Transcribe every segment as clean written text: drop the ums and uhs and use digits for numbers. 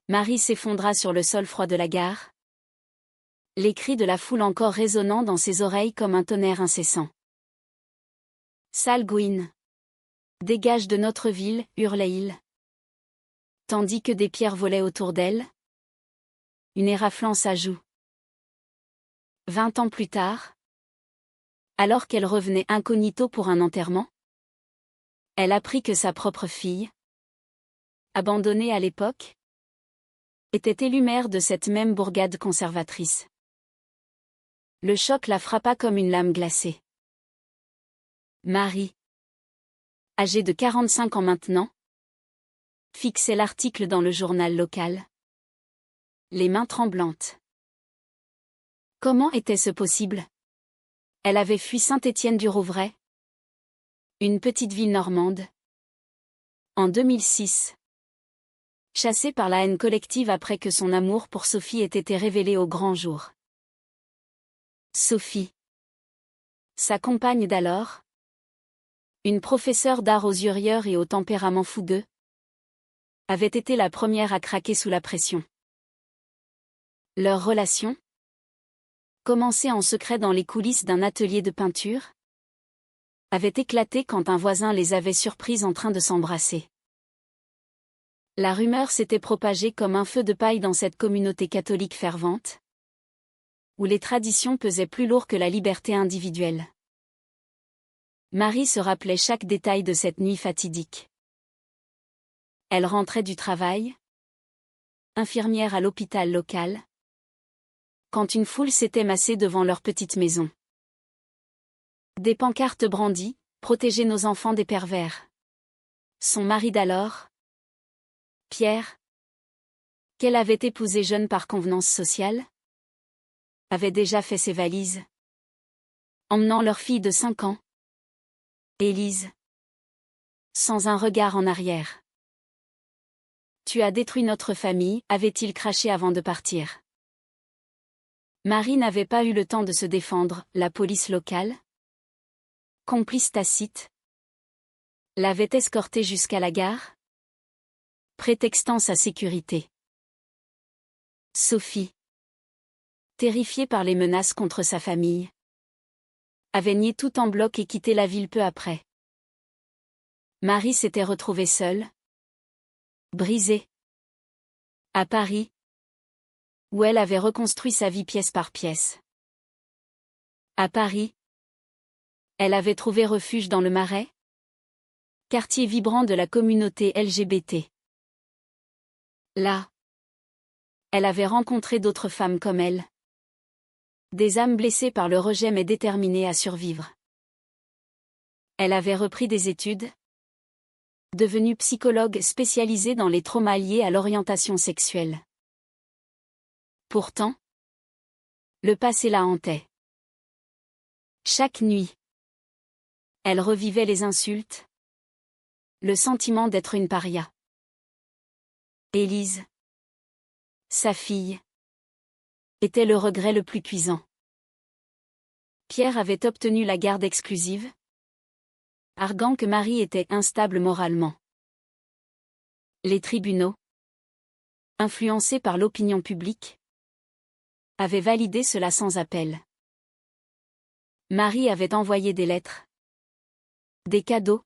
Marie s'effondra sur le sol froid de la gare. Les cris de la foule encore résonnant dans ses oreilles comme un tonnerre incessant. « Sale Gwyn! Dégage de notre ville » hurlait-il. Tandis que des pierres volaient autour d'elle. Une éraflant sa joue. 20 ans plus tard, alors qu'elle revenait incognito pour un enterrement, elle apprit que sa propre fille, abandonnée à l'époque, était élue maire de cette même bourgade conservatrice. Le choc la frappa comme une lame glacée. Marie, âgée de 45 ans maintenant, fixait l'article dans le journal local. Les mains tremblantes. Comment était-ce possible? Elle avait fui Saint-Étienne-du-Rouvray, une petite ville normande, en 2006. Chassée par la haine collective après que son amour pour Sophie ait été révélé au grand jour. Sophie, sa compagne d'alors, une professeure d'art aux yeux rieurs et au tempérament fougueux, avait été la première à craquer sous la pression. Leur relation, commencée en secret dans les coulisses d'un atelier de peinture, avait éclaté quand un voisin les avait surprises en train de s'embrasser. La rumeur s'était propagée comme un feu de paille dans cette communauté catholique fervente, où les traditions pesaient plus lourd que la liberté individuelle. Marie se rappelait chaque détail de cette nuit fatidique. Elle rentrait du travail, infirmière à l'hôpital local, quand une foule s'était massée devant leur petite maison. Des pancartes brandies, « Protégez nos enfants des pervers ». Son mari d'alors, Pierre, qu'elle avait épousé jeune par convenance sociale, avait déjà fait ses valises, emmenant leur fille de 5 ans, Élise, sans un regard en arrière. « Tu as détruit notre famille » avait-il craché avant de partir. Marie n'avait pas eu le temps de se défendre, la police locale, complice tacite, l'avait escortée jusqu'à la gare, prétextant sa sécurité. Sophie, terrifiée par les menaces contre sa famille, avait nié tout en bloc et quitté la ville peu après. Marie s'était retrouvée seule, brisée, à Paris, où elle avait reconstruit sa vie pièce par pièce. À Paris, elle avait trouvé refuge dans le Marais, quartier vibrant de la communauté LGBT. Là, elle avait rencontré d'autres femmes comme elle. Des âmes blessées par le rejet mais déterminées à survivre. Elle avait repris des études, devenue psychologue spécialisée dans les traumas liés à l'orientation sexuelle. Pourtant, le passé la hantait. Chaque nuit, elle revivait les insultes, le sentiment d'être une paria. Élise, sa fille, était le regret le plus cuisant. Pierre avait obtenu la garde exclusive, arguant que Marie était instable moralement. Les tribunaux, influencés par l'opinion publique, avaient validé cela sans appel. Marie avait envoyé des lettres, des cadeaux,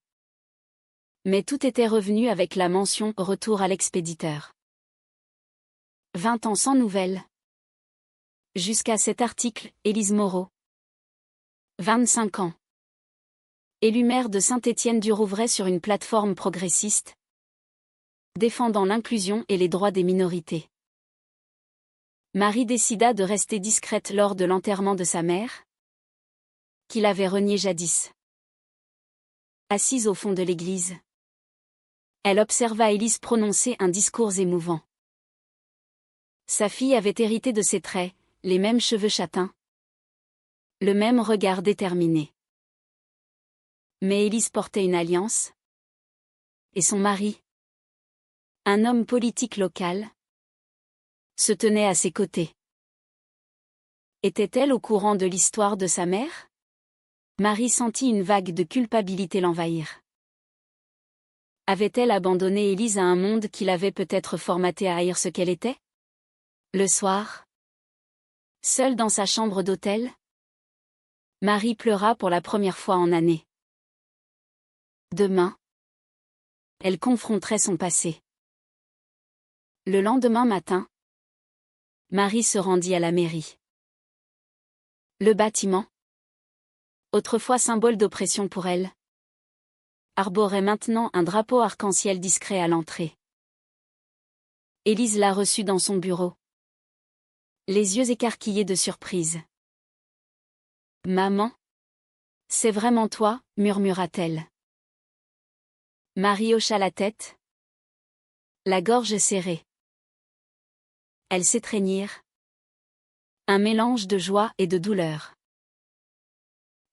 mais tout était revenu avec la mention « Retour à l'expéditeur ». 20 ans sans nouvelles. Jusqu'à cet article, Élise Moreau, 25 ans. Élue maire de Saint-Étienne-du-Rouvray sur une plateforme progressiste, défendant l'inclusion et les droits des minorités. Marie décida de rester discrète lors de l'enterrement de sa mère, qu'il avait renié jadis. Assise au fond de l'église, elle observa Élise prononcer un discours émouvant. Sa fille avait hérité de ses traits, les mêmes cheveux châtains, le même regard déterminé. Mais Élise portait une alliance, et son mari, un homme politique local, se tenait à ses côtés. Était-elle au courant de l'histoire de sa mère? Marie sentit une vague de culpabilité l'envahir. Avait-elle abandonné Élise à un monde qui l'avait peut-être formaté à haïr ce qu'elle était? Le soir, seule dans sa chambre d'hôtel, Marie pleura pour la première fois en années. Demain, elle confronterait son passé. Le lendemain matin, Marie se rendit à la mairie. Le bâtiment, autrefois symbole d'oppression pour elle, arborait maintenant un drapeau arc-en-ciel discret à l'entrée. Élise la reçut dans son bureau, les yeux écarquillés de surprise. « Maman, c'est vraiment toi ?» murmura-t-elle. Marie hocha la tête, la gorge serrée. Elles s'étreignirent. Un mélange de joie et de douleur.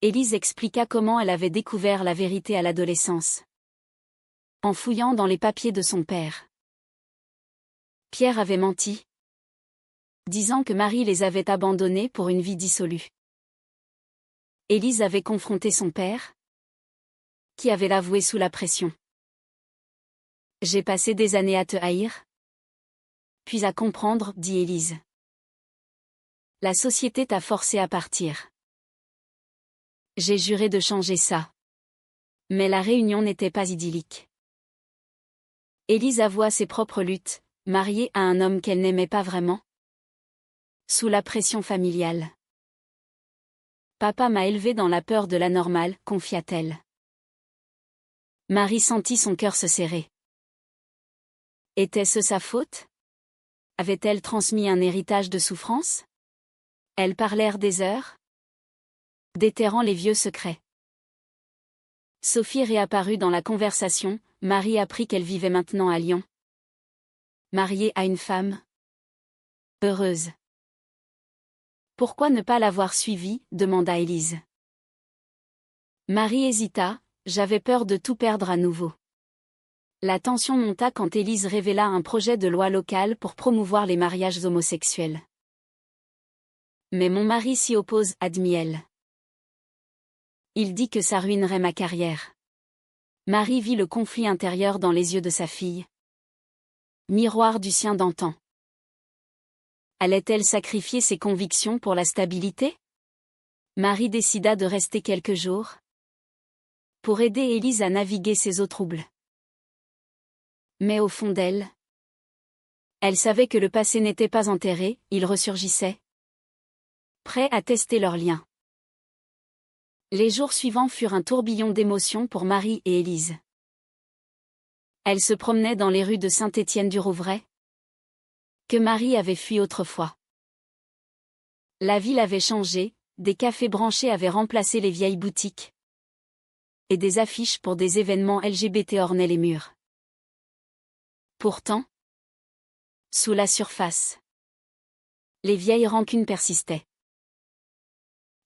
Élise expliqua comment elle avait découvert la vérité à l'adolescence. En fouillant dans les papiers de son père. Pierre avait menti, disant que Marie les avait abandonnés pour une vie dissolue. Élise avait confronté son père, qui avait l'avoué sous la pression. « J'ai passé des années à te haïr, puis à comprendre, » dit Élise. « La société t'a forcé à partir. J'ai juré de changer ça. Mais la réunion n'était pas idyllique. » Élise avoua ses propres luttes, mariée à un homme qu'elle n'aimait pas vraiment. Sous la pression familiale. « Papa m'a élevée dans la peur de l'anormal », confia-t-elle. Marie sentit son cœur se serrer. Était-ce sa faute? Avait-elle transmis un héritage de souffrance? Elles parlèrent des heures, déterrant les vieux secrets. Sophie réapparut dans la conversation. Marie apprit qu'elle vivait maintenant à Lyon. Mariée à une femme heureuse. Pourquoi ne pas l'avoir suivie? Demanda Élise. Marie hésita, j'avais peur de tout perdre à nouveau. La tension monta quand Élise révéla un projet de loi locale pour promouvoir les mariages homosexuels. Mais mon mari s'y oppose, admit-elle. Il dit que ça ruinerait ma carrière. Marie vit le conflit intérieur dans les yeux de sa fille. Miroir du sien d'antan. Allait-elle sacrifier ses convictions pour la stabilité? Marie décida de rester quelques jours pour aider Élise à naviguer ses eaux troubles. Mais au fond d'elle, elle savait que le passé n'était pas enterré, il ressurgissait, prêt à tester leur lien. Les jours suivants furent un tourbillon d'émotions pour Marie et Élise. Elle se promenait dans les rues de Saint-Étienne-du-Rouvray, que Marie avait fui autrefois. La ville avait changé, des cafés branchés avaient remplacé les vieilles boutiques, et des affiches pour des événements LGBT ornaient les murs. Pourtant, sous la surface, les vieilles rancunes persistaient.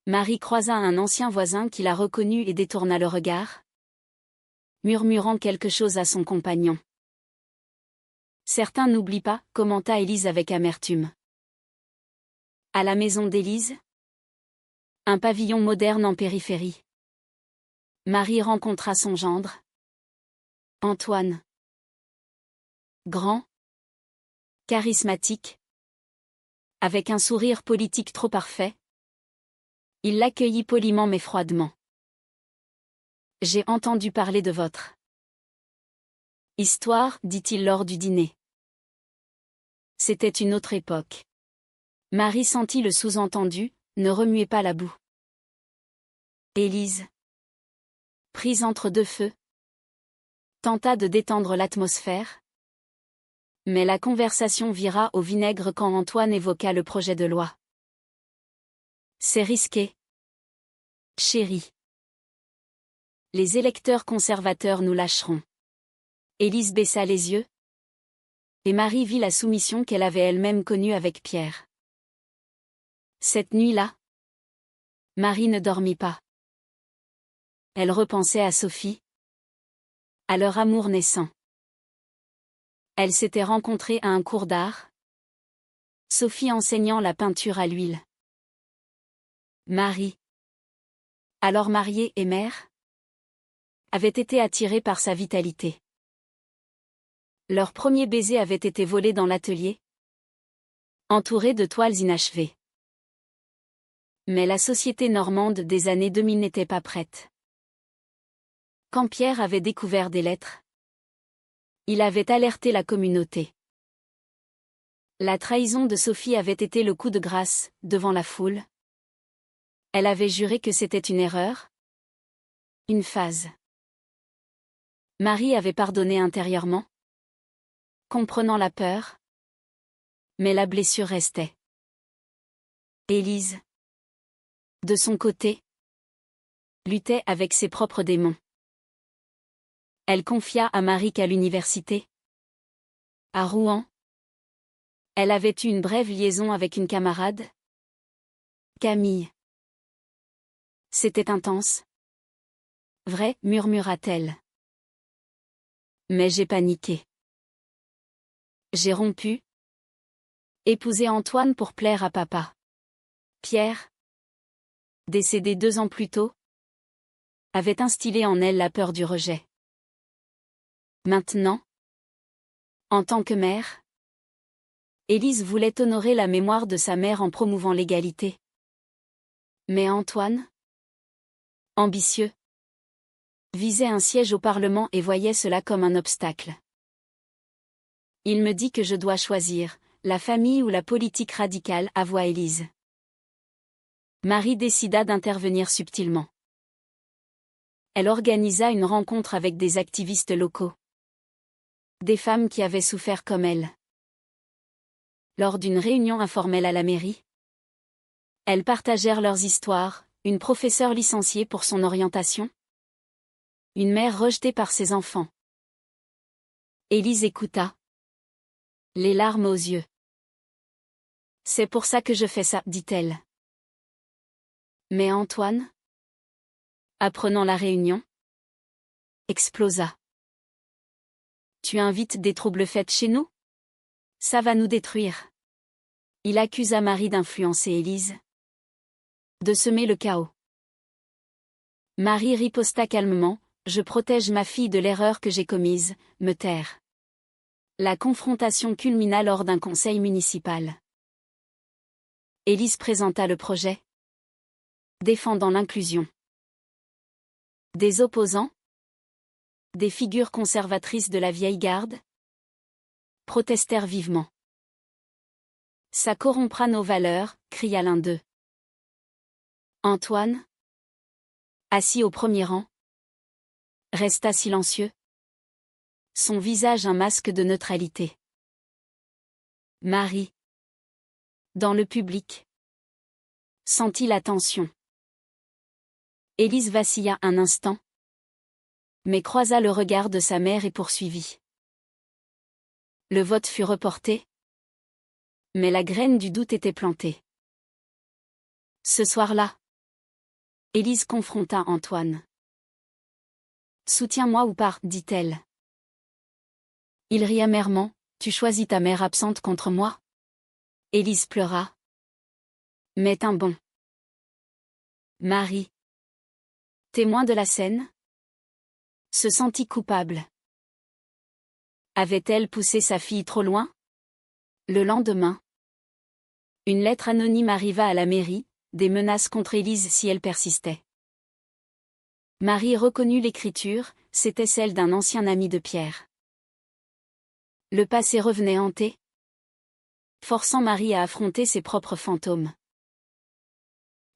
Marie croisa un ancien voisin qui la reconnut et détourna le regard, murmurant quelque chose à son compagnon. Certains n'oublient pas, commenta Élise avec amertume. À la maison d'Élise, un pavillon moderne en périphérie. Marie rencontra son gendre, Antoine. Grand, charismatique, avec un sourire politique trop parfait. Il l'accueillit poliment mais froidement. « J'ai entendu parler de votre histoire, » dit-il lors du dîner. C'était une autre époque. Marie sentit le sous-entendu, ne remuez pas la boue. Élise, prise entre deux feux, tenta de détendre l'atmosphère. Mais la conversation vira au vinaigre quand Antoine évoqua le projet de loi. C'est risqué, chérie. Les électeurs conservateurs nous lâcheront. Élise baissa les yeux, et Marie vit la soumission qu'elle avait elle-même connue avec Pierre. Cette nuit-là, Marie ne dormit pas. Elle repensait à Sophie, à leur amour naissant. Elles s'étaient rencontrées à un cours d'art, Sophie enseignant la peinture à l'huile. Marie, alors mariée et mère, avait été attirée par sa vitalité. Leur premier baiser avait été volé dans l'atelier, entouré de toiles inachevées. Mais la société normande des années 2000 n'était pas prête. Quand Pierre avait découvert des lettres, il avait alerté la communauté. La trahison de Sophie avait été le coup de grâce, devant la foule. Elle avait juré que c'était une erreur, une phase. Marie avait pardonné intérieurement, comprenant la peur, mais la blessure restait. Élise, de son côté, luttait avec ses propres démons. Elle confia à Marie qu'à l'université, à Rouen, elle avait eu une brève liaison avec une camarade, Camille. C'était intense. Vrai, murmura-t-elle. Mais j'ai paniqué. J'ai rompu. Épousé Antoine pour plaire à papa. Pierre, décédé 2 ans plus tôt, avait instillé en elle la peur du rejet. Maintenant, en tant que mère, Élise voulait honorer la mémoire de sa mère en promouvant l'égalité. Mais Antoine, ambitieux, visait un siège au Parlement et voyait cela comme un obstacle. Il me dit que je dois choisir, la famille ou la politique radicale, avoua Élise. Marie décida d'intervenir subtilement. Elle organisa une rencontre avec des activistes locaux. Des femmes qui avaient souffert comme elle. Lors d'une réunion informelle à la mairie, elles partagèrent leurs histoires, une professeure licenciée pour son orientation, une mère rejetée par ses enfants. Élise écouta, les larmes aux yeux. C'est pour ça que je fais ça, dit-elle. Mais Antoine, apprenant la réunion, explosa. Tu invites des troubles faits chez nous? Ça va nous détruire. Il accusa Marie d'influencer Élise, de semer le chaos. Marie riposta calmement, je protège ma fille de l'erreur que j'ai commise, me taire. La confrontation culmina lors d'un conseil municipal. Élise présenta le projet, défendant l'inclusion. Des opposants, des figures conservatrices de la vieille garde, protestèrent vivement. Ça corrompra nos valeurs, cria l'un d'eux. Antoine, assis au premier rang, resta silencieux, son visage un masque de neutralité. Marie, dans le public, sentit la tension. Élise vacilla un instant, mais croisa le regard de sa mère et poursuivit. Le vote fut reporté, mais la graine du doute était plantée. Ce soir-là, Élise confronta Antoine. Soutiens-moi ou pars, dit-elle. Il rit amèrement, tu choisis ta mère absente contre moi? Élise pleura. Mais tint bon. Marie, témoin de la scène, se sentit coupable. Avait-elle poussé sa fille trop loin? Le lendemain, une lettre anonyme arriva à la mairie, des menaces contre Élise si elle persistait. Marie reconnut l'écriture, c'était celle d'un ancien ami de Pierre. Le passé revenait hanter, forçant Marie à affronter ses propres fantômes.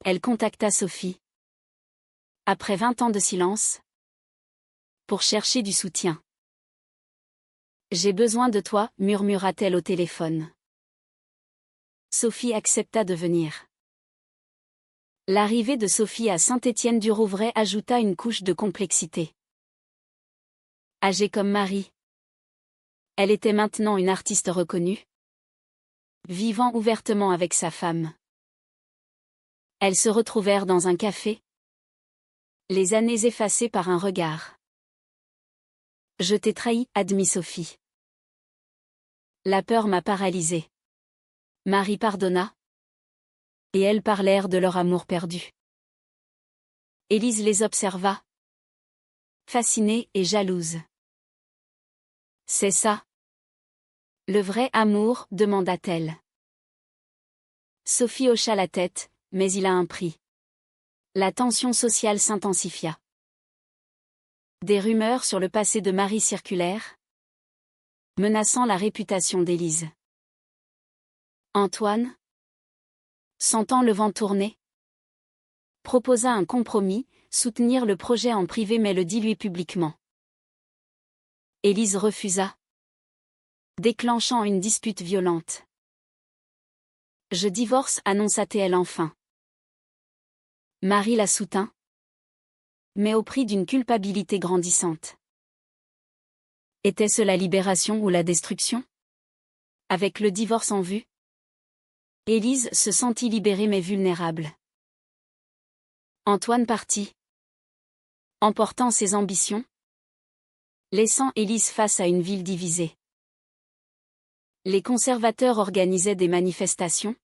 Elle contacta Sophie, après 20 ans de silence, pour chercher du soutien. J'ai besoin de toi, murmura-t-elle au téléphone. Sophie accepta de venir. L'arrivée de Sophie à Saint-Étienne-du-Rouvray ajouta une couche de complexité. Âgée comme Marie, elle était maintenant une artiste reconnue, vivant ouvertement avec sa femme. Elles se retrouvèrent dans un café, les années effacées par un regard. Je t'ai trahi, admit Sophie. La peur m'a paralysée. Marie pardonna, et elles parlèrent de leur amour perdu. Élise les observa, fascinée et jalouse. C'est ça, Le vrai amour, demanda-t-elle. Sophie hocha la tête, mais il a un prix. La tension sociale s'intensifia. Des rumeurs sur le passé de Marie circulèrent, menaçant la réputation d'Élise. Antoine, sentant le vent tourner, proposa un compromis, soutenir le projet en privé mais le diluer publiquement. Élise refusa, déclenchant une dispute violente. Je divorce, annonça-t-elle enfin. Marie la soutint, mais au prix d'une culpabilité grandissante. Était-ce la libération ou la destruction? Avec le divorce en vue, Élise se sentit libérée mais vulnérable. Antoine partit, emportant ses ambitions, laissant Élise face à une ville divisée. Les conservateurs organisaient des manifestations,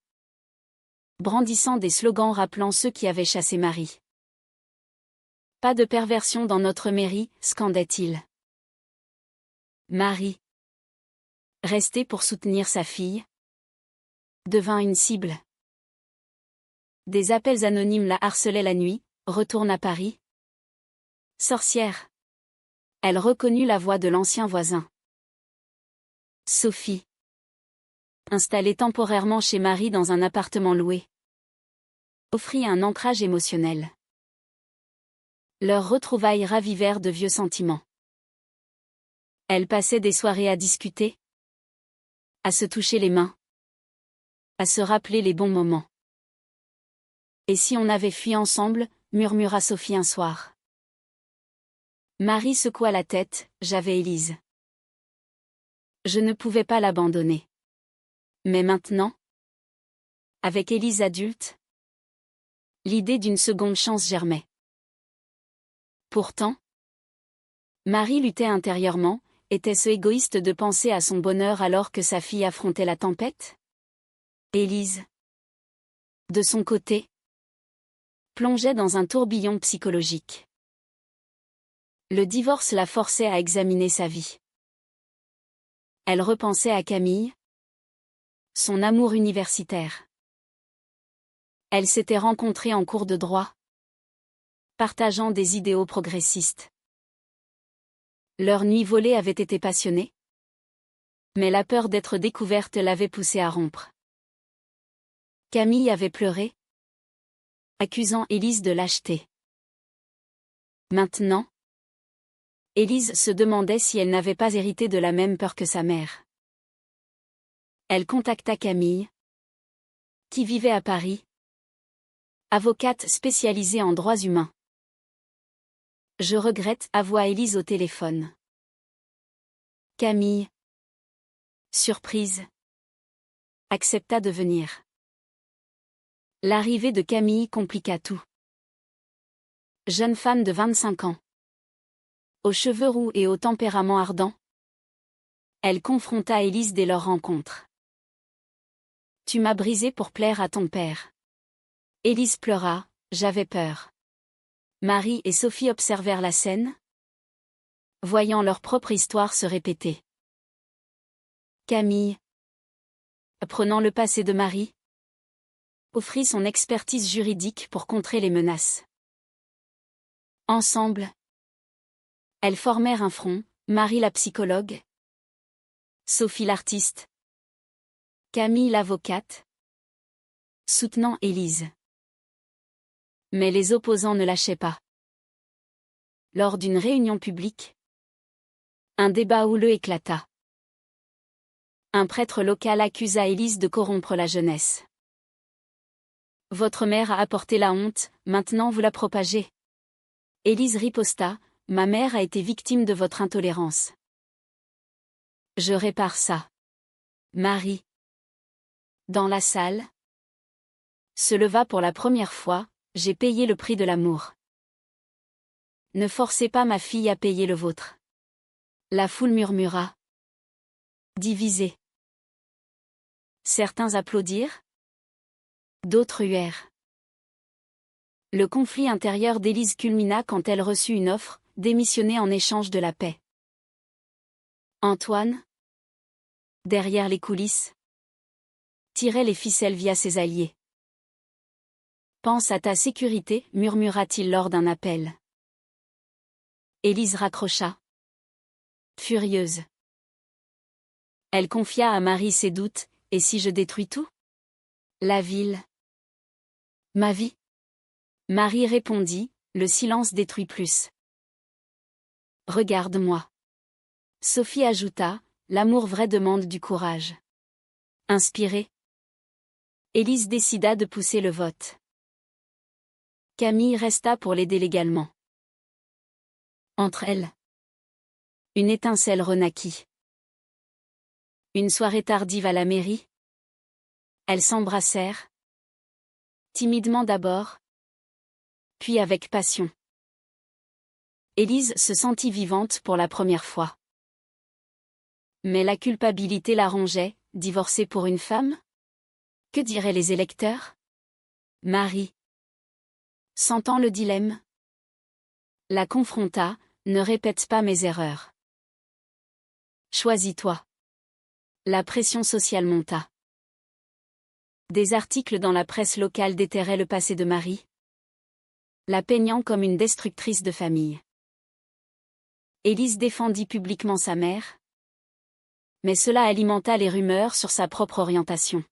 brandissant des slogans rappelant ceux qui avaient chassé Marie. Pas de perversion dans notre mairie, scandait-il. Marie, restée pour soutenir sa fille, devint une cible. Des appels anonymes la harcelaient la nuit. Retourne à Paris. Sorcière. Elle reconnut la voix de l'ancien voisin. Sophie, installée temporairement chez Marie dans un appartement loué, offrit un ancrage émotionnel. Leurs retrouvailles ravivèrent de vieux sentiments. Elles passaient des soirées à discuter, à se toucher les mains, à se rappeler les bons moments. Et si on avait fui ensemble, murmura Sophie un soir. Marie secoua la tête, j'avais Élise. Je ne pouvais pas l'abandonner. Mais maintenant, avec Élise adulte, l'idée d'une seconde chance germait. Pourtant, Marie luttait intérieurement. Était-ce égoïste de penser à son bonheur alors que sa fille affrontait la tempête? Élise, de son côté, plongeait dans un tourbillon psychologique. Le divorce la forçait à examiner sa vie. Elle repensait à Camille, son amour universitaire. Elle s'était rencontrée en cours de droit, partageant des idéaux progressistes. Leur nuit volée avait été passionnée, mais la peur d'être découverte l'avait poussée à rompre. Camille avait pleuré, accusant Élise de lâcheté. Maintenant, Élise se demandait si elle n'avait pas hérité de la même peur que sa mère. Elle contacta Camille, qui vivait à Paris, avocate spécialisée en droits humains. Je regrette, avoua Élise au téléphone. Camille, surprise, accepta de venir. L'arrivée de Camille compliqua tout. Jeune femme de 25 ans, aux cheveux roux et au tempérament ardent, elle confronta Élise dès leur rencontre. Tu m'as brisé pour plaire à ton père. Élise pleura, j'avais peur. Marie et Sophie observèrent la scène, voyant leur propre histoire se répéter. Camille, apprenant le passé de Marie, offrit son expertise juridique pour contrer les menaces. Ensemble, elles formèrent un front, Marie la psychologue, Sophie l'artiste, Camille l'avocate, soutenant Élise. Mais les opposants ne lâchaient pas. Lors d'une réunion publique, un débat houleux éclata. Un prêtre local accusa Élise de corrompre la jeunesse. Votre mère a apporté la honte, maintenant vous la propagez. Élise riposta, ma mère a été victime de votre intolérance. Je répare ça. Marie, dans la salle, se leva pour la première fois, j'ai payé le prix de l'amour. Ne forcez pas ma fille à payer le vôtre. La foule murmura. Divisée. Certains applaudirent, d'autres huèrent. Le conflit intérieur d'Élise culmina quand elle reçut une offre, démissionner en échange de la paix. Antoine, Derrière les coulisses, tirait les ficelles via ses alliés. Pense à ta sécurité, murmura-t-il lors d'un appel. Élise raccrocha. Furieuse. Elle confia à Marie ses doutes, et si je détruis tout? La ville. Ma vie. Marie répondit, le silence détruit plus. Regarde-moi. Sophie ajouta, l'amour vrai demande du courage. Inspirée, Élise décida de pousser le vote. Camille resta pour l'aider légalement. Entre elles, une étincelle renaquit. Une soirée tardive à la mairie. Elles s'embrassèrent. Timidement d'abord, puis avec passion. Élise se sentit vivante pour la première fois. Mais la culpabilité la rongeait, divorcer pour une femme? Que diraient les électeurs? Marie, sentant le dilemme, la confronta, ne répète pas mes erreurs. Choisis-toi. La pression sociale monta. Des articles dans la presse locale déterraient le passé de Marie, la peignant comme une destructrice de famille. Élise défendit publiquement sa mère, mais cela alimenta les rumeurs sur sa propre orientation.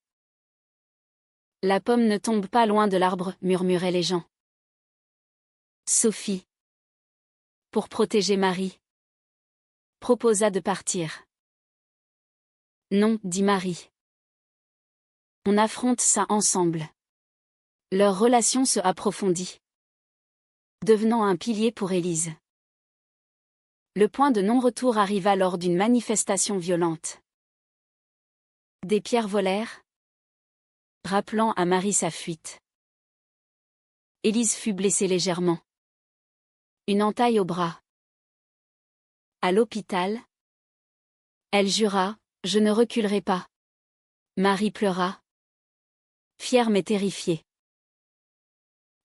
La pomme ne tombe pas loin de l'arbre, murmuraient les gens. Sophie, pour protéger Marie, proposa de partir. Non, dit Marie. On affronte ça ensemble. Leur relation se approfondit, devenant un pilier pour Élise. Le point de non-retour arriva lors d'une manifestation violente. Des pierres volèrent, rappelant à Marie sa fuite. Élise fut blessée légèrement. Une entaille au bras. À l'hôpital, elle jura, je ne reculerai pas. Marie pleura, fière mais terrifiée.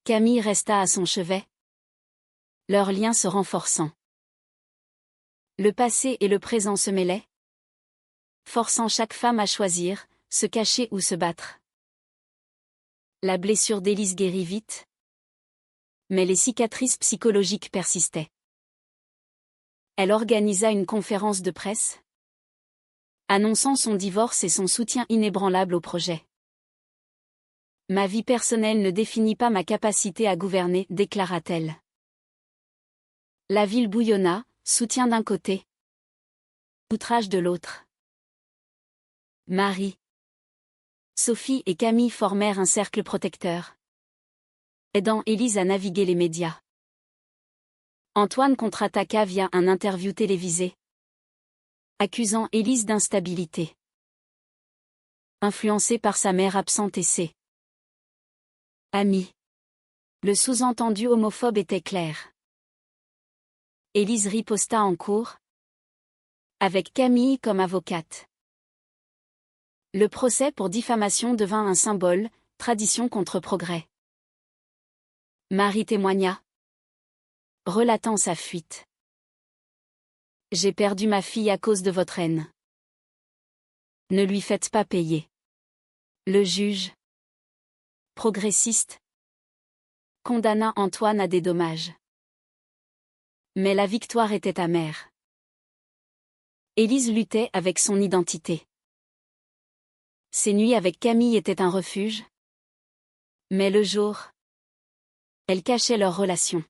Camille resta à son chevet, leur lien se renforçant. Le passé et le présent se mêlaient, forçant chaque femme à choisir, se cacher ou se battre. La blessure d'Élise guérit vite, mais les cicatrices psychologiques persistaient. Elle organisa une conférence de presse, annonçant son divorce et son soutien inébranlable au projet. Ma vie personnelle ne définit pas ma capacité à gouverner, déclara-t-elle. La ville bouillonna, soutien d'un côté, outrage de l'autre. Marie, Sophie et Camille formèrent un cercle protecteur, aidant Élise à naviguer les médias. Antoine contre-attaqua via un interview télévisé, accusant Élise d'instabilité. Influencée par sa mère absente et ses amis. Le sous-entendu homophobe était clair. Élise riposta en cours, avec Camille comme avocate. Le procès pour diffamation devint un symbole, tradition contre progrès. Marie témoigna, relatant sa fuite. J'ai perdu ma fille à cause de votre haine. Ne lui faites pas payer. Le juge, progressiste, condamna Antoine à des dommages. Mais la victoire était amère. Élise luttait avec son identité. Ses nuits avec Camille étaient un refuge. Mais le jour, elle cachait leur relation.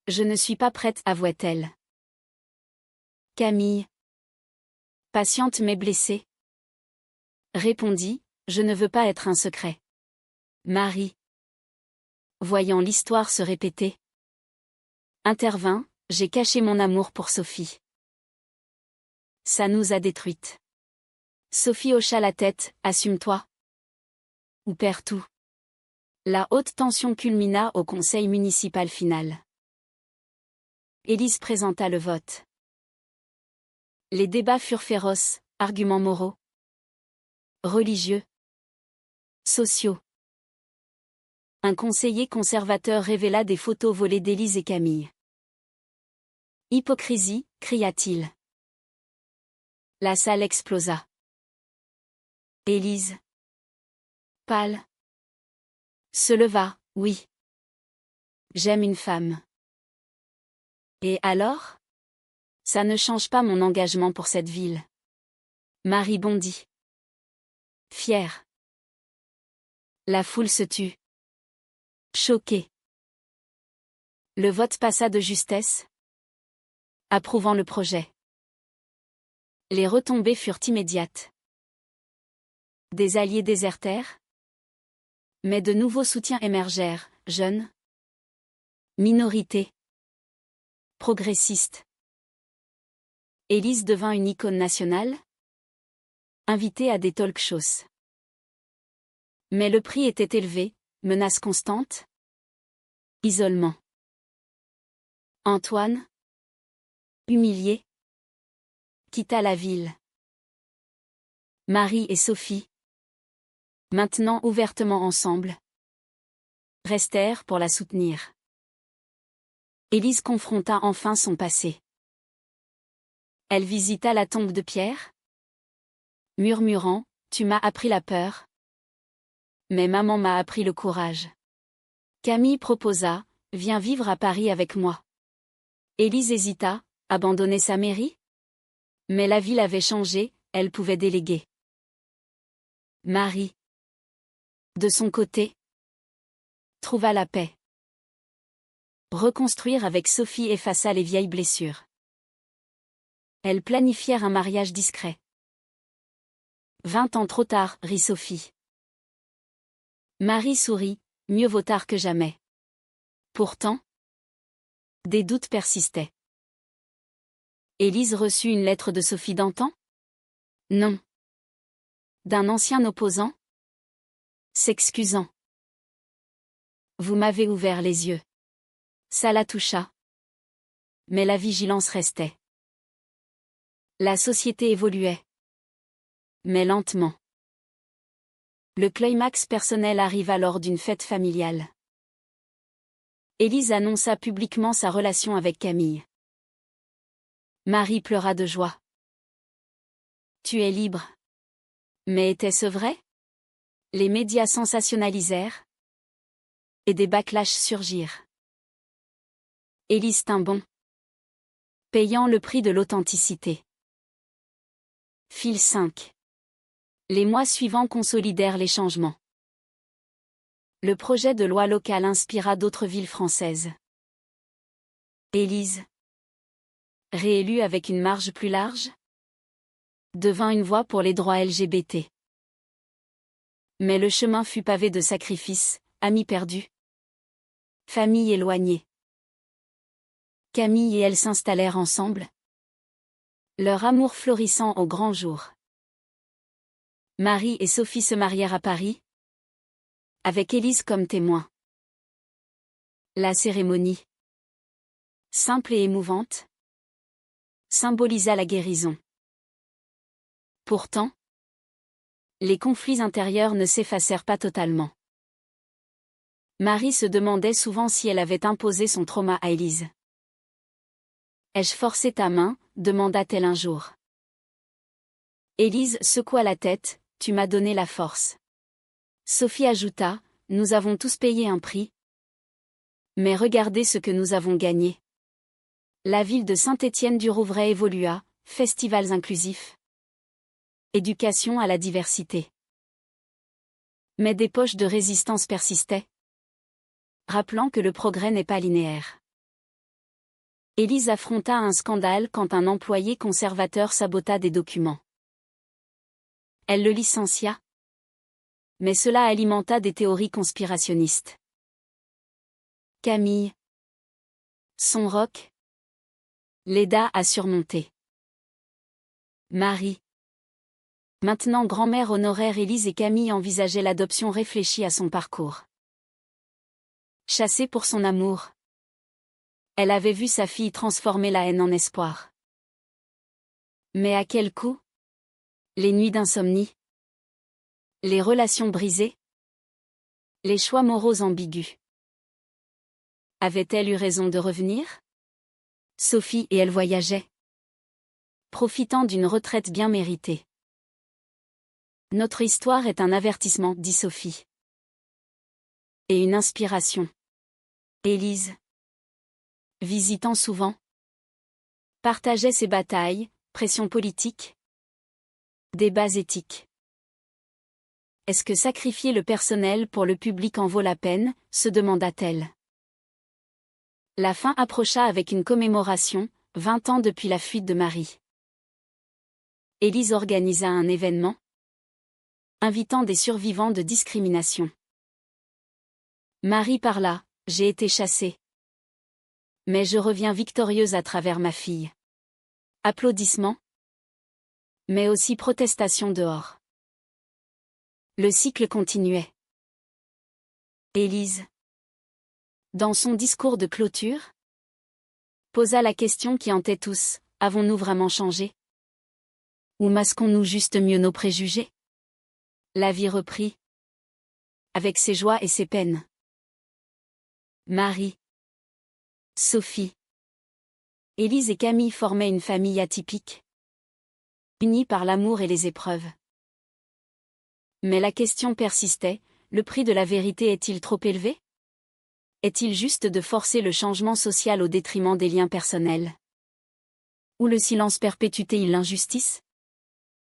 Je ne suis pas prête, avouait-elle. Camille, patiente mais blessée, répondit, je ne veux pas être un secret. Marie, voyant l'histoire se répéter, intervint, j'ai caché mon amour pour Sophie. Ça nous a détruites. Sophie hocha la tête, assume-toi. Ou perds tout. La haute tension culmina au conseil municipal final. Élise présenta le vote. Les débats furent féroces, arguments moraux, religieux, sociaux. Un conseiller conservateur révéla des photos volées d'Élise et Camille. Hypocrisie, cria-t-il. La salle explosa. Élise, pâle, se leva. Oui. J'aime une femme. Et alors? Ça ne change pas mon engagement pour cette ville. Marie bondit. Fière. La foule se tut. Choquée. Le vote passa de justesse, approuvant le projet. Les retombées furent immédiates. Des alliés désertèrent, mais de nouveaux soutiens émergèrent, jeunes, minorités, progressistes. Élise devint une icône nationale, invitée à des talk-shows. Mais le prix était élevé, menaces constantes, isolement. Antoine, humilié, quitta la ville. Marie et Sophie, maintenant ouvertement ensemble, restèrent pour la soutenir. Élise confronta enfin son passé. Elle visita la tombe de Pierre, murmurant, « Tu m'as appris la peur. Mais maman m'a appris le courage. » Camille proposa, « Viens vivre à Paris avec moi. » Élise hésita, abandonner sa mairie? Mais la ville avait changé, elle pouvait déléguer. Marie, de son côté, trouva la paix. Reconstruire avec Sophie effaça les vieilles blessures. Elles planifièrent un mariage discret. 20 ans trop tard, rit Sophie. Marie sourit, mieux vaut tard que jamais. Pourtant, des doutes persistaient. Élise reçut une lettre de Sophie d'antan? Non. D'un ancien opposant? S'excusant. Vous m'avez ouvert les yeux. Ça la toucha. Mais la vigilance restait. La société évoluait. Mais lentement. Le climax personnel arriva lors d'une fête familiale. Élise annonça publiquement sa relation avec Camille. Marie pleura de joie. Tu es libre. Mais était-ce vrai? Les médias sensationnalisèrent. Et des backlash surgirent. Élise tint bon. Payant le prix de l'authenticité. Fil 5. Les mois suivants consolidèrent les changements. Le projet de loi locale inspira d'autres villes françaises. Élise, réélue avec une marge plus large, devint une voix pour les droits LGBT. Mais le chemin fut pavé de sacrifices, amis perdus, famille éloignée. Camille et elle s'installèrent ensemble, leur amour florissant au grand jour. Marie et Sophie se marièrent à Paris, avec Élise comme témoin. La cérémonie, simple et émouvante, symbolisa la guérison. Pourtant, les conflits intérieurs ne s'effacèrent pas totalement. Marie se demandait souvent si elle avait imposé son trauma à Élise. « Ai-je forcé ta main ?» demanda-t-elle un jour. Élise secoua la tête, « Tu m'as donné la force. » Sophie ajouta, « Nous avons tous payé un prix. Mais regardez ce que nous avons gagné. » La ville de Saint-Étienne-du-Rouvray évolua, festivals inclusifs. Éducation à la diversité. Mais des poches de résistance persistaient, rappelant que le progrès n'est pas linéaire. Élise affronta un scandale quand un employé conservateur sabota des documents. Elle le licencia. Mais cela alimenta des théories conspirationnistes. Camille, son roc, l'aida à surmonter. Marie, maintenant grand-mère honoraire, Élise et Camille envisageaient l'adoption réfléchie à son parcours. Chassée pour son amour, elle avait vu sa fille transformer la haine en espoir. Mais à quel coût? Les nuits d'insomnie, les relations brisées, les choix moraux ambigus. Avait-elle eu raison de revenir? Sophie et elle voyageaient. profitant d'une retraite bien méritée. Notre histoire est un avertissement, dit Sophie. Et une inspiration. Élise, visitant souvent, partageait ses batailles, pression politique, débats éthiques. Est-ce que sacrifier le personnel pour le public en vaut la peine, se demanda-t-elle. La fin approcha avec une commémoration, 20 ans depuis la fuite de Marie. Élise organisa un événement, invitant des survivants de discrimination. Marie parla, j'ai été chassée. Mais je reviens victorieuse à travers ma fille. Applaudissements. Mais aussi protestations dehors. Le cycle continuait. Élise, dans son discours de clôture, posa la question qui hantait tous, avons-nous vraiment changé? Ou masquons-nous juste mieux nos préjugés? La vie reprit, avec ses joies et ses peines. Marie, Sophie, Élise et Camille formaient une famille atypique, unie par l'amour et les épreuves. Mais la question persistait, le prix de la vérité est-il trop élevé? Est-il juste de forcer le changement social au détriment des liens personnels? Ou le silence perpétue-t-il l'injustice?